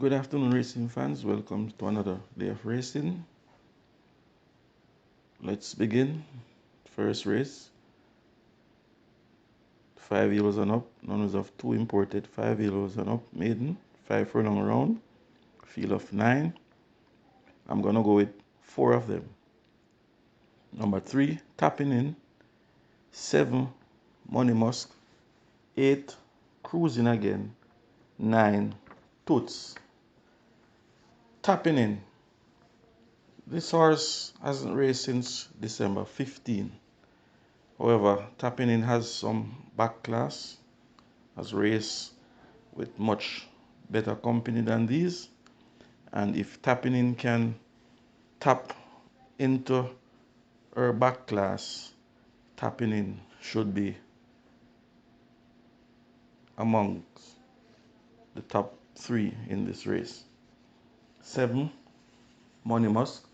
Good afternoon, racing fans. Welcome to another day of racing. Let's begin. First race. 5 years and up. None of 2 imported. 5 years and up. Maiden. 5 furlong round. Field of 9. I'm going to go with 4 of them. Number 3, Tapping In. 7, Money Musk. 8, Cruising Again. 9, Toots. Tapping In. This horse hasn't raced since December 15. However, Tapping In has some back class, has raced with much better company than these. And if Tapping In can tap into her back class, Tapping In should be amongst the top 3 in this race. 7, Money Musk.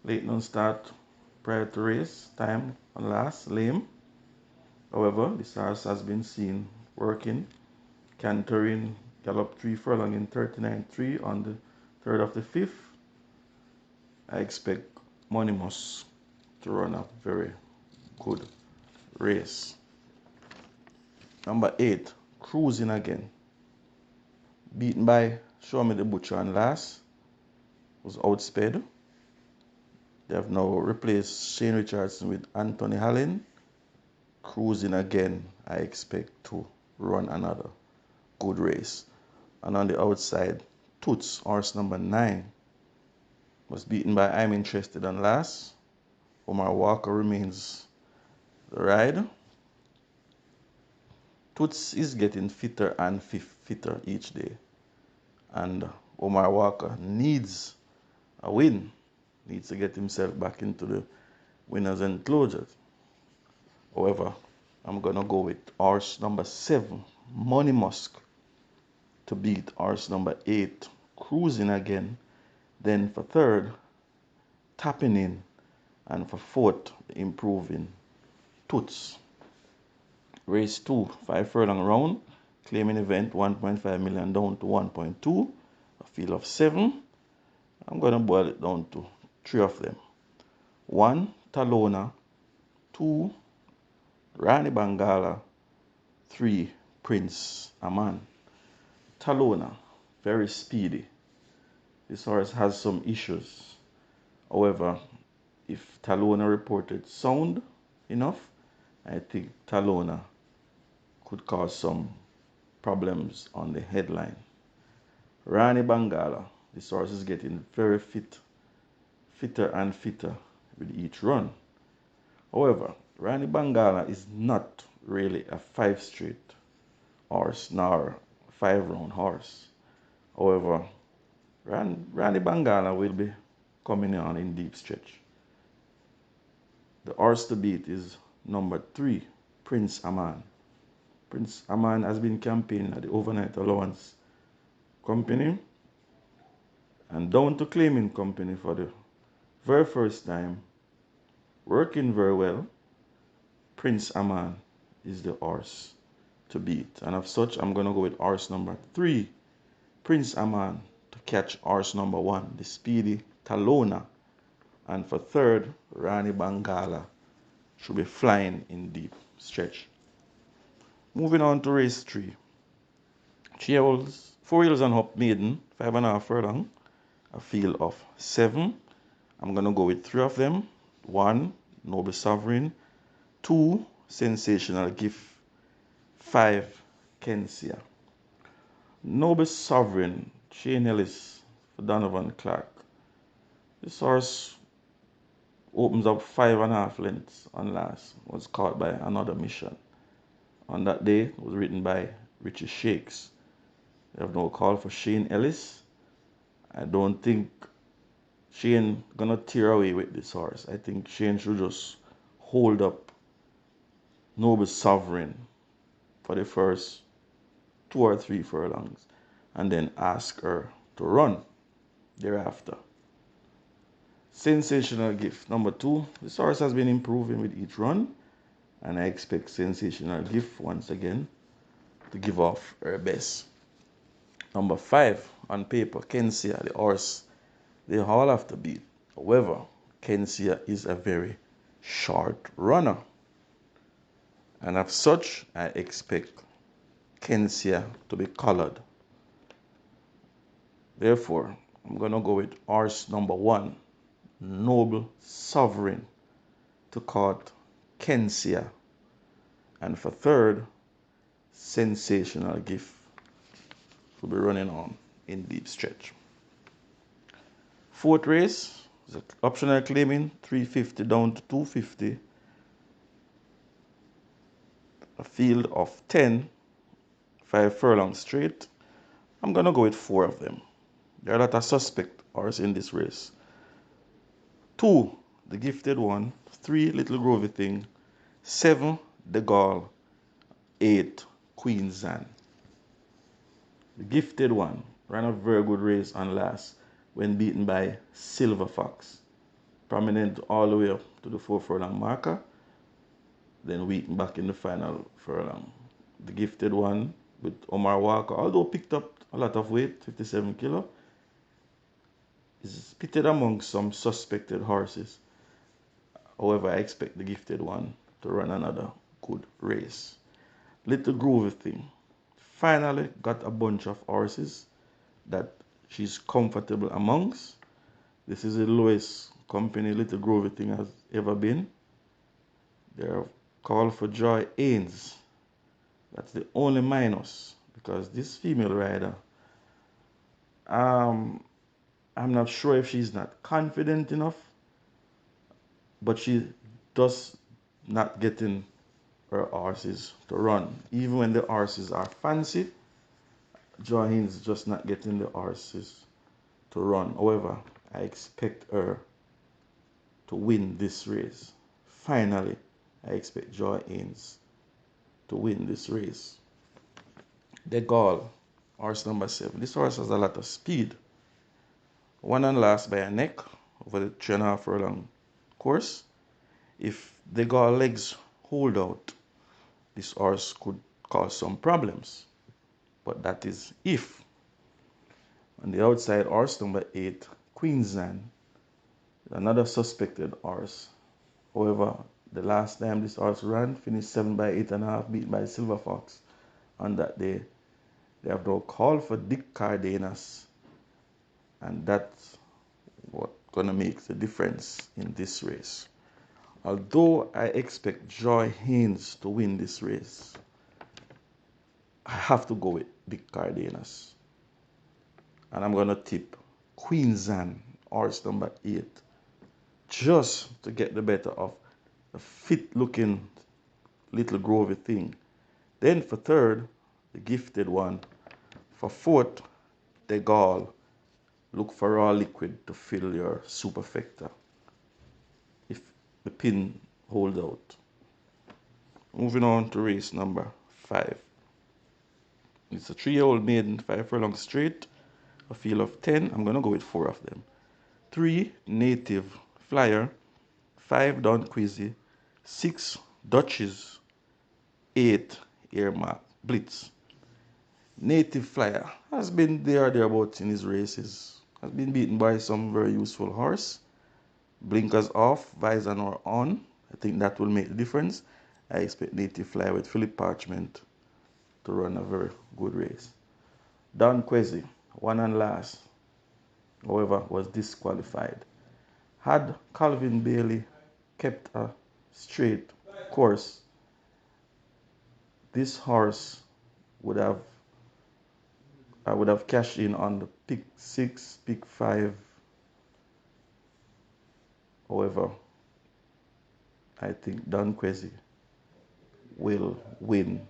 Late non start prior to race time on last, lame. However, this horse has been seen working, cantering gallop 3 furlong in 39.3 on the 3rd of the 5th. I expect Money Musk to run a very good race. Number 8, Cruising Again. Beaten by Show Me the Butcher and last, was outsped. They have now replaced Shane Richardson with Anthony Allen. Cruising Again, I expect to run another good race. And on the outside, Toots, horse number 9, was beaten by I'm Interested and last. Omar Walker remains the ride. Toots is getting fitter and fitter each day. And Omar Walker needs a win. Needs to get himself back into the winners and closures. However, I'm going to go with horse number 7, Money Musk, to beat horse number 8, Cruising Again. Then for 3rd, Tapping In. And for 4th, Improving Toots. Race 2, 5 furlong round. Claiming event 1.5 million down to 1.2. A field of 7. I'm going to boil it down to 3 of them. 1, Talona. 2, Rani Bangala. 3, Prince Aman. Talona, very speedy. This horse has some issues. However, if Talona reported sound enough, I think Talona could cause some problems on the headline. Rani Bangala, this horse is getting very fitter and fitter with each run. However, Rani Bangala is not really a 5 straight horse nor 5 round horse. However, Rani Bangala will be coming on in deep stretch. The horse to beat is number 3, Prince Aman. Prince Aman has been campaigning at the Overnight Allowance Company and down to Claiming Company for the very first time. Working very well. Prince Aman is the horse to beat. And of such, I'm going to go with horse number 3, Prince Aman, to catch horse number 1, the speedy Talona. And for 3rd, Rani Bangala should be flying in deep stretch. Moving on to race 3. 4 years and up maiden, 5.5 furlong, a field of 7. I'm going to go with 3 of them. 1, Noble Sovereign. 2, Sensational Gift. 5, Kensia. Noble Sovereign, Shane Ellis for Donovan Clark. This horse opens up 5.5 lengths on last. Was caught by Another Mission. On that day, it was written by Richie Shakes. They have no call for Shane Ellis. I don't think Shane gonna tear away with this horse. I think Shane should just hold up Noble Sovereign for the first 2 or 3 furlongs and then ask her to run thereafter. Sensational Gift, number 2. This horse has been improving with each run, and I expect Sensational Gift once again to give off her best. Number 5 on paper, Kensia, the horse, they all have to beat. However, Kensia is a very short runner. And as such, I expect Kensia to be colored. Therefore, I'm going to go with horse number 1, Noble Sovereign, to caught Kensia. And for third, Sensational Gift will be running on in deep stretch. Fourth race is optional claiming 350 down to 250. A field of 10, 5 furlong straight. I'm going to go with 4 of them. There are a lot of suspect horses in this race. 2, the gifted one. 3, Little Grovy Thing. 7, the Gall. 8, Queen's Anne. The gifted one ran a very good race on last when beaten by Silver Fox. Prominent all the way up to the 4 furlong marker. Then weakened back in the final furlong. The gifted one with Omar Walker, although picked up a lot of weight, 57 kilo, is pitted among some suspected horses. However, I expect the gifted one to run another good race. Little Groovy Thing finally got a bunch of horses that she's comfortable amongst. This is the lowest company Little Groovy Thing has ever been. They're called for Joy Haynes. That's the only minus, because this female rider, I'm not sure if she's not confident enough, but she does not getting her horses to run. Even when the horses are fancy, Joy Haynes just not getting the horses to run. However, I expect her to win this race. Finally, I expect Joy Haynes to win this race. The Gall, horse number 7. This horse has a lot of speed. Won and last by a neck over the 3.5 furlong course. If the Gall legs hold out, this horse could cause some problems. But that is if. On the outside, horse number 8, Queen's Anne, another suspected horse. However, the last time this horse ran, finished 7 by 8.5, beat by Silver Fox on that day. They have now called for Dick Cardenas, and that's what gonna make the difference in this race. Although I expect Joy Haynes to win this race, I have to go with Dick Cardenas. And I'm gonna tip Queen's Anne, horse number 8, just to get the better of the fit looking Little Grovy Thing. Then for third, the gifted one. For fourth, the Gall. Look for raw liquid to fill your superfecta if the pin hold out. Moving on to race number 5. It's a 3-year-old maiden, 5 furlong straight, a field of 10. I'm going to go with 4 of them. 3, Native Flyer. 5, Don Quizzy. 6, Duchess. 8, Earmark Blitz. Native Flyer has been there or thereabouts in his races. Has been beaten by some very useful horse. Blinkers off, visor on. I think that will make the difference. I expect Native Flyer with Philip Parchment to run a very good race. Don Quezzy, won and last, however, was disqualified. Had Calvin Bailey kept a straight course, this horse would have, I would have cashed in on the pick 6, pick 5. However, I think Don Quezzy will win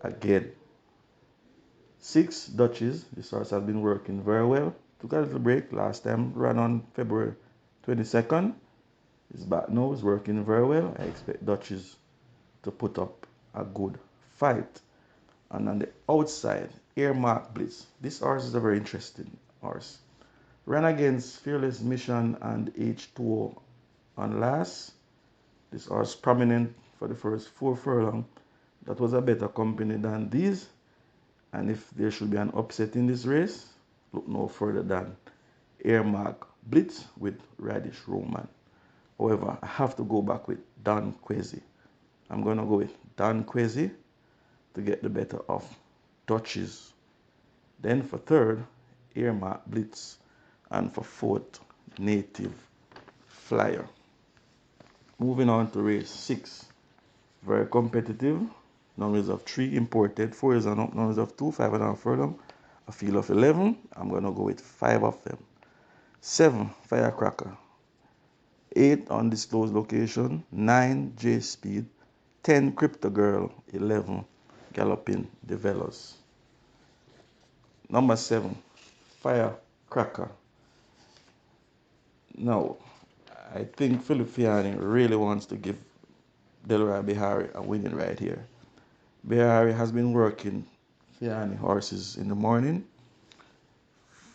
again. 6, Duchess. This horse has been working very well. Took a little break last time, ran on February 22nd. He's back now, he's working very well. I expect Duchess to put up a good fight. And on the outside, Earmark Blitz. This horse is a very interesting horse. Ran against Fearless Mission and H2O on last. This horse prominent for the first 4 furlong. That was a better company than these. And if there should be an upset in this race, look no further than Airmark Blitz with Radish Roman. However, I have to go back with Don Quezi. I'm going to go with Don Quezi to get the better of Dutches. Then for third, Airmark Blitz. And for fourth, Native Flyer. Moving on to race 6. Very competitive. Numbers of 3 imported. 4 is an up. Numbers of 2, 5.5 furlong. A field of 11. I'm going to go with 5 of them. 7, Firecracker. 8, Undisclosed Location. 9, J Speed. 10, Crypto Girl. 11, Galloping Develos. Number 7, Firecracker. Now, I think Philip Fiani really wants to give Delroy Bihari a winning right here. Bihari has been working Fiani horses in the morning.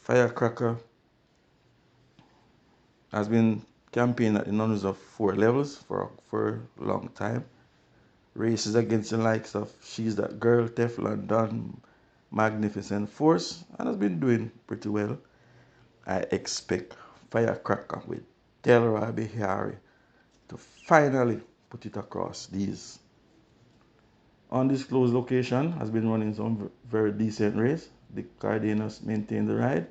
Firecracker has been campaigning at the numbers of 4 levels for a long time. Races against the likes of She's That Girl, Teflon Don, Magnificent Force, and has been doing pretty well. I expect Firecracker with Delroy Bihari to finally put it across these. Undisclosed Location has been running some very decent race. The Cardenas maintain the ride.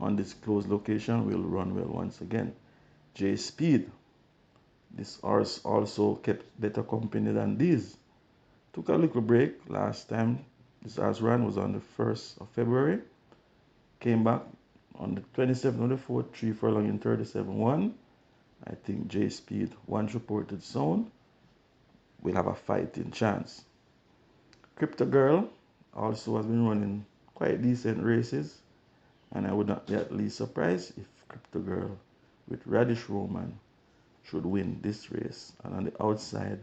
Undisclosed Location will run well once again. J Speed. This horse also kept better company than these. Took a little break last time this horse ran was on the 1st of February. Came back on the 27th of the 4th, 3 furlong in 37-1. I think J Speed, once reported sound, will have a fighting chance. Crypto Girl also has been running quite decent races, and I would not be at least surprised if Crypto Girl with Radish Roman should win this race. And on the outside,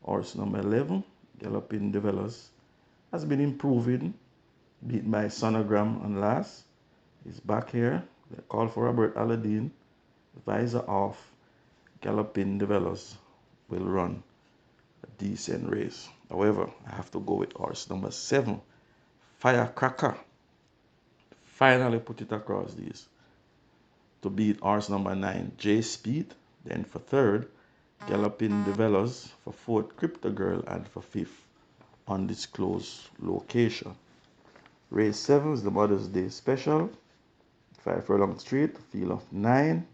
horse number 11, Galloping Develos, has been improving, beaten by Sonogram and last. He's back here. They call for Robert Aladdin. Visor off. Galloping Develos will run a decent race. However, I have to go with horse number 7, Firecracker. Finally put it across these to beat horse number 9, J Speed. Then for third, Galloping Develos. For fourth, Crypto Girl. And for fifth, Undisclosed Location. Race 7 is the Mother's Day Special. 5 furlong straight, field of 9.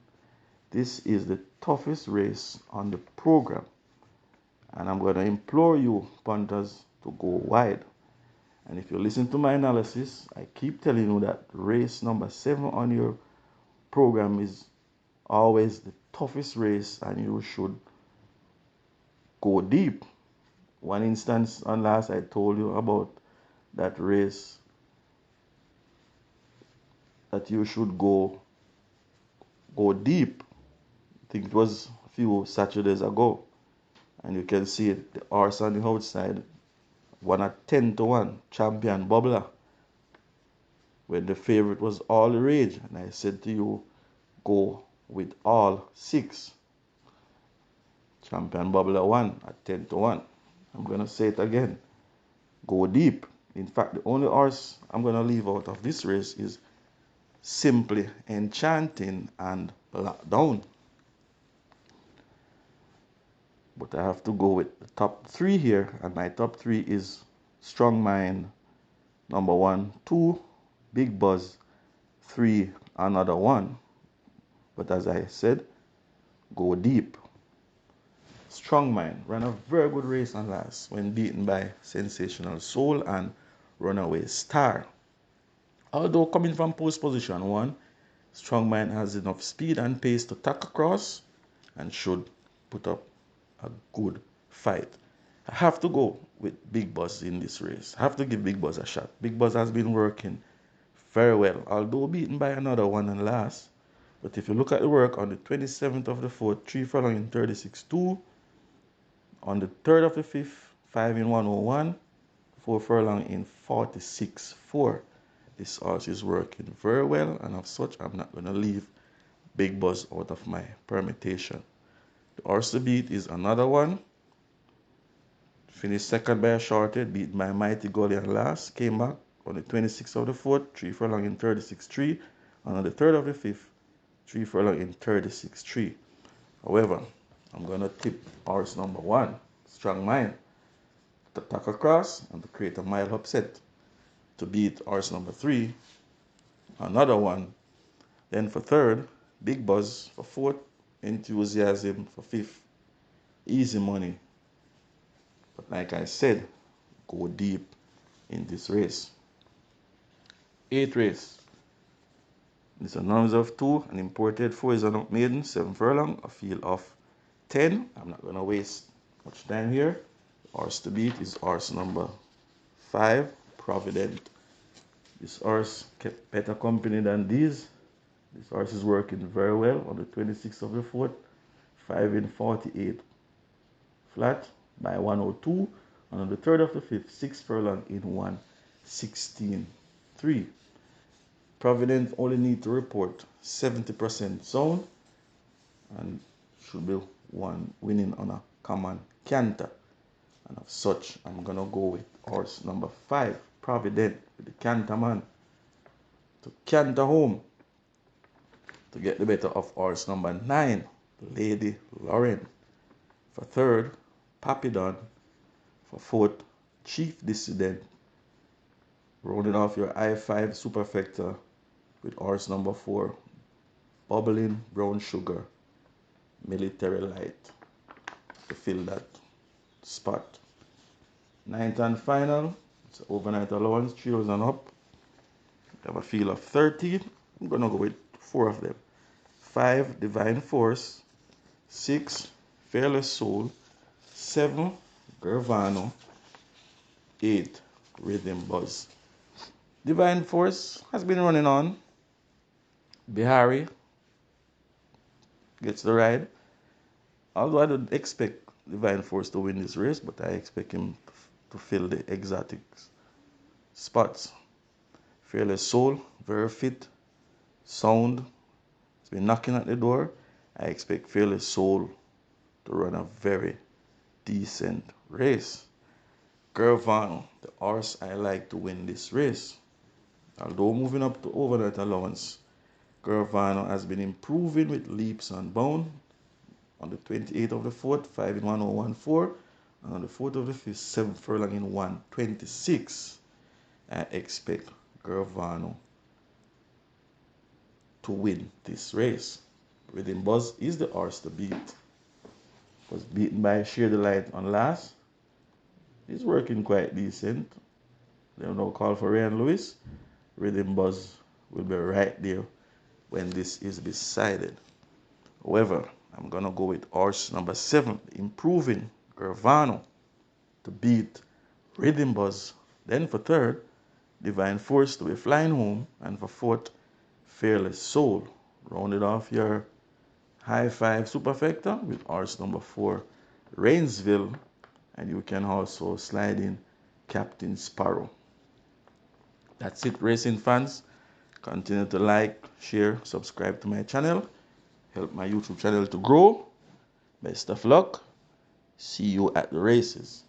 This is the toughest race on the program. And I'm going to implore you, punters, to go wide. And if you listen to my analysis, I keep telling you that race number 7 on your program is always the toughest race, and you should go deep. One instance on last, I told you about that race that you should go deep. I think it was a few Saturdays ago. And you can see it, the horse on the outside won at 10-1, Champion Bubbler, when the favorite was All the Rage. And I said to you, go with all 6. Champion Bubbler won at 10-1. I'm going to say it again. Go deep. In fact, the only horse I'm going to leave out of this race is Simply Enchanting and Lockdown. But I have to go with the top 3 here, and my top 3 is Strong Mind, number 1, 2, Big Buzz, 3, Another One. But as I said, go deep. Strong Mind ran a very good race on last when beaten by Sensational Soul and Runaway Star. Although coming from post position 1, Strong Mind has enough speed and pace to tack across and should put up a good fight. I have to go with Big Buzz in this race. I have to give Big Buzz a shot. Big Buzz has been working very well, although beaten by Another One and last. But if you look at the work on the 27th of the 4th, 3 furlong in 36-2. On the 3rd of the 5th, 5 in 101. 4 furlong in 46-4. This horse is working very well, and as such, I'm not going to leave Big Buzz out of my permutation. The horse to beat is Another One. Finished second by a shorted, beat by Mighty Gully and last. Came back On the 26th of the 4th, 3 furlong in 36.3. And on the 3rd of the 5th, 3 furlong in 36.3. However, I'm going to tip horse number 1, Strong Mind, to tack across and to create a mile upset to beat horse number 3, another one. Then for 3rd, Big Buzz. For 4th, Enthusiasm. For 5th, Easy Money. But like I said, go deep in this race. 8th race. It's a numbers of 2, an imported 4 is an maiden, 7 furlong, a field of 10. I'm not going to waste much time here. Horse to beat is horse number 5, Provident. This horse kept better company than these. This horse is working very well on the 26th of the 4th, 5 in 48 flat by 102. And on the 3rd of the 5th, 6 furlong in 116.3. Provident only need to report 70% sound and should be one winning on a common canter. And of such, I'm going to go with horse number 5, Provident, with the canter man, to canter home to get the better of horse number 9, Lady Lauren. For 3rd, Papidon. For 4th, Chief Dissident. Rounding off your I-5 superfecta with horse number 4, Bubbling Brown Sugar, Military Light, to fill that spot. 9th and final, it's an overnight allowance, 3,000 up. I have a field of 30. I'm going to go with 4 of them. 5, Divine Force. 6, Fearless Soul. 7, Gervano. 8, Rhythm Buzz. Divine Force has been running on. Bihari gets the ride. Although I don't expect Divine Force to win this race, but I expect him to fill the exotic spots. Fearless Soul, very fit, sound. It's been knocking at the door. I expect Fearless Soul to run a very decent race. Gervano, the horse I like to win this race. Although moving up to overnight allowance, Gervano has been improving with leaps and bounds. On the 28th of the 4th, 5 in 1014. And on the 4th of the 5th, 7 furlong in 126. I expect Gervano to win this race. Rhythm Buzz is the horse to beat. Was beaten by Share the Light on last. He's working quite decent. They will now call for Ryan Lewis. Rhythm Buzz will be right there when this is decided. However, I'm going to go with horse number 7, improving Gervano, to beat Rhythm Buzz. Then for 3rd, Divine Force to be flying home. And for 4th, Fearless Soul. Rounded off your high-5 superfecta with horse number 4, Rainsville. And you can also slide in Captain Sparrow. That's it, racing fans. Continue to like, share, subscribe to my channel. Help my YouTube channel to grow. Best of luck. See you at the races.